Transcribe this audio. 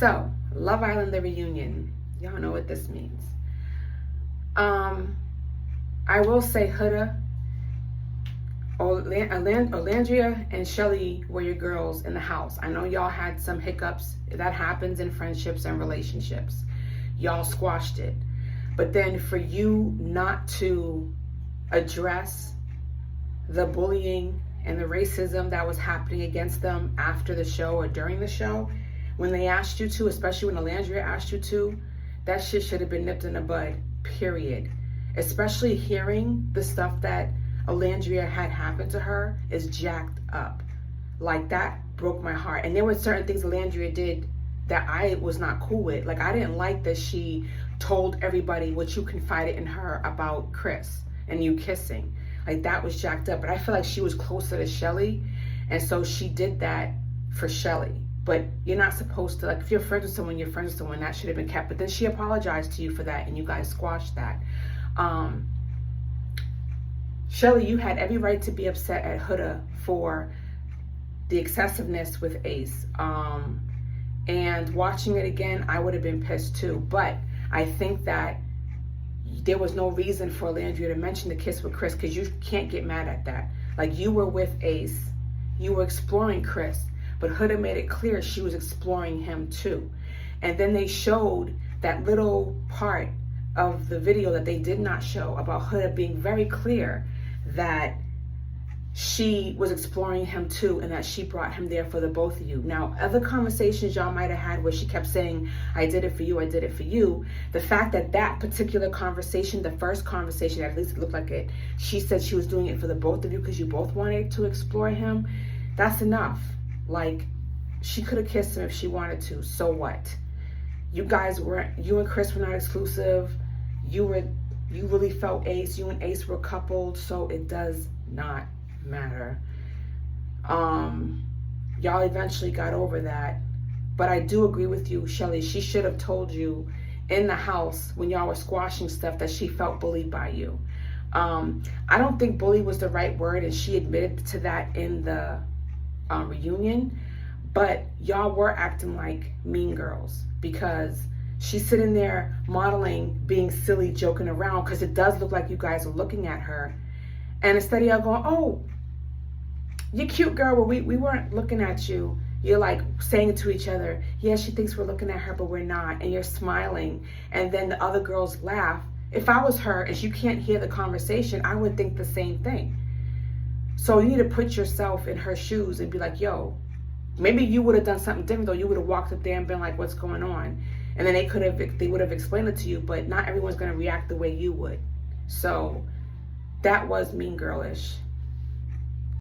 So, Love Island, the reunion. Y'all know what this means. I will say Huda, Olandria, and Shelly were your girls in the house. I know y'all had some hiccups. That happens in friendships and relationships. Y'all squashed it. But then for you not to address the bullying and the racism that was happening against them after the show or during the show, when they asked you to, especially when Olandria asked you to, that shit should have been nipped in the bud, period. Especially hearing the stuff that Olandria had happened to her is jacked up. Like, that broke my heart. And there were certain things Olandria did that I was not cool with. Like, I didn't like that she told everybody what you confided in her about Chris and you kissing. Like, that was jacked up. But I feel like she was closer to Shelly, and so she did that for Shelly. But you're not supposed to, like, if you're friends with someone, you're friends with someone. That should have been kept. But then she apologized to you for that, and you guys squashed that. Shelly, you had every right to be upset at Huda for the excessiveness with Ace. And watching it again, I would have been pissed too. But I think that there was no reason for Olandria to mention the kiss with Chris, because you can't get mad at that. Like, you were with Ace, you were exploring Chris, but Huda made it clear she was exploring him too. And then they showed that little part of the video that they did not show about Huda being very clear that she was exploring him too, and that she brought him there for the both of you. Now, other conversations y'all might have had where she kept saying, I did it for you, I did it for you. The fact that that particular conversation, the first conversation, at least it looked like it, she said she was doing it for the both of you because you both wanted to explore him, that's enough. Like, she could have kissed him if she wanted to, so what? You guys weren't, you and Chris were not exclusive. You really felt Ace, you and Ace were coupled, so it does not matter. Y'all eventually got over that. But I do agree with you, Shelly. She should have told you in the house when y'all were squashing stuff that she felt bullied by you. I don't think bully was the right word, and she admitted to that in the reunion. But y'all were acting like mean girls, because she's sitting there modeling being silly, joking around, because it does look like you guys are looking at her. And instead of y'all going, oh, you're cute, girl, well, we weren't looking at you. You're like saying to each other, yeah, she thinks we're looking at her, but we're not. And you're smiling. And then the other girls laugh. If I was her and you can't hear the conversation, I would think the same thing. So you need to put yourself in her shoes and be like, yo, maybe you would have done something different though. You would have walked up there and been like, what's going on? And then they would have explained it to you, but not everyone's going to react the way you would. So that was mean girlish.